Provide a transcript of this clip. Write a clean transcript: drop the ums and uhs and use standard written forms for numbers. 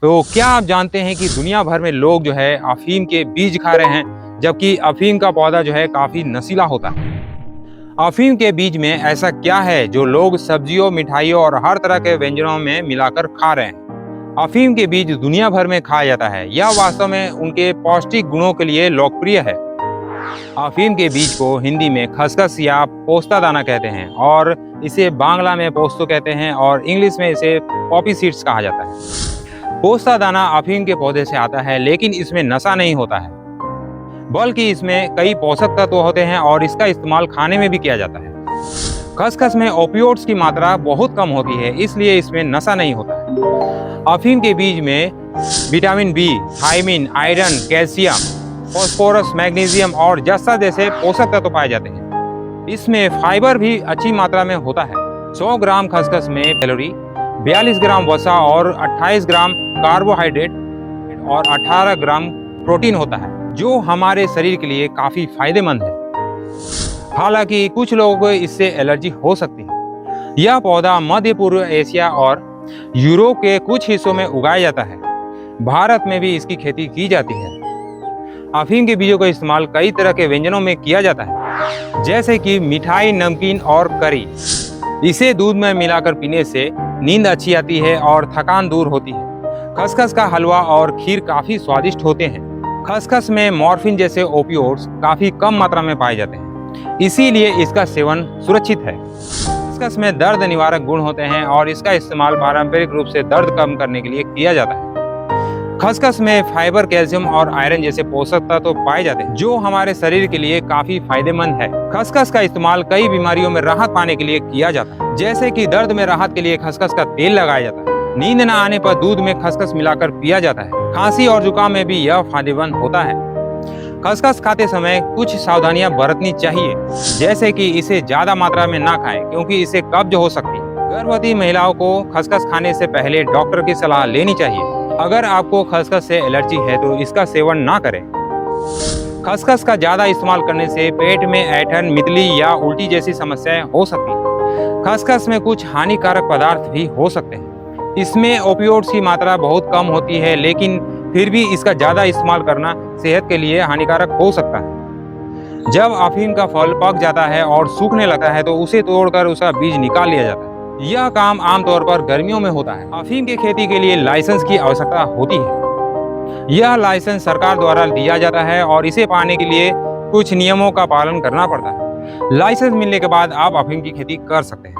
तो क्या आप जानते हैं कि दुनिया भर में लोग जो है अफीम के बीज खा रहे हैं, जबकि अफीम का पौधा जो है काफी नशीला होता है। अफीम के बीज में ऐसा क्या है जो लोग सब्जियों, मिठाइयों और हर तरह के व्यंजनों में मिलाकर खा रहे हैं? अफीम के बीज दुनिया भर में खाया जाता है। यह वास्तव में उनके पौष्टिक गुणों के लिए लोकप्रिय है। अफीम के बीज को हिंदी में खसखस या पोस्ता दाना कहते हैं और इसे बांग्ला में पोस्तो कहते हैं और इंग्लिश में इसे पॉपी सीड्स कहा जाता है। पोस्ता दाना अफीम के पौधे से आता है, लेकिन इसमें नशा नहीं होता है, बल्कि इसमें कई पोषक तत्व होते हैं और इसका इस्तेमाल खाने में भी किया जाता है। खसखस में ओपियोइड्स की मात्रा बहुत कम होती है, इसलिए इसमें नशा नहीं होता है। अफीम के बीज में vitamin B, thiamine, iron, calcium, phosphorus, magnesium और जस्ता जैसे पोषक तत्व पाए जाते हैं। इसमें फाइबर भी अच्छी मात्रा में होता है। 100 ग्राम खसखस में कैलोरी, 42 ग्राम वसा और 28 ग्राम कार्बोहाइड्रेट और 18 ग्राम प्रोटीन होता है, जो हमारे शरीर के लिए काफी फायदेमंद है। हालांकि कुछ लोगों को इससे एलर्जी हो सकती है। यह पौधा मध्य पूर्व एशिया और यूरोप के कुछ हिस्सों में उगाया जाता है। भारत में भी इसकी खेती की जाती है। अफीम के बीजों का इस्तेमाल कई तरह के व्यंजनों में किया जाता है, जैसे कि मिठाई, नमकीन और करी। इसे दूध में मिलाकर पीने से नींद अच्छी आती है और थकान दूर होती है। खसखस का हलवा और खीर काफी स्वादिष्ट होते हैं। खसखस में मॉर्फिन जैसे ओपियोइड्स काफी कम मात्रा में पाए जाते हैं, इसीलिए इसका सेवन सुरक्षित है। खसखस में दर्द निवारक गुण होते हैं और इसका इस्तेमाल पारंपरिक रूप से दर्द कम करने के लिए किया जाता है। खसखस में फाइबर, कैल्शियम और आयरन जैसे पोषक तत्व पाए जाते हैं, जो हमारे शरीर के लिए काफी फायदेमंद है। खसखस का इस्तेमाल कई बीमारियों में राहत पाने के लिए किया जाता है, जैसे कि दर्द में राहत के लिए खसखस का तेल लगाया जाता है। नींद न आने पर दूध में खसखस मिलाकर पिया जाता है। खांसी और जुकाम में भी यह फायदेमंद होता है। खसखस खाते समय कुछ सावधानियां बरतनी चाहिए, जैसे कि इसे ज्यादा मात्रा में ना खाएं, क्योंकि इससे कब्ज हो सकती है। गर्भवती महिलाओं को खसखस खाने से पहले डॉक्टर की सलाह लेनी चाहिए। अगर आपको खसखस से एलर्जी है तो इसका सेवन ना करें। खसखस का ज्यादा इस्तेमाल करने से पेट में ऐंठन, मितली या उल्टी जैसी समस्याएं हो सकती हैं। खसखस में कुछ हानिकारक पदार्थ भी हो सकते हैं। इसमें ओपियोइड्स की मात्रा बहुत कम होती है, लेकिन फिर भी इसका ज्यादा इस्तेमाल करना सेहत के लिए हानिकारक हो सकता है। जब अफीम का फल पक जाता है और सूखने लगता है तो उसे तोड़कर उसका बीज निकाल लिया जाता है। यह काम आमतौर पर गर्मियों में होता है। अफीम की खेती के लिए लाइसेंस की आवश्यकता होती है। यह लाइसेंस सरकार द्वारा दिया जाता है और इसे पाने के लिए कुछ नियमों का पालन करना पड़ता है। लाइसेंस मिलने के बाद आप अफीम की खेती कर सकते हैं।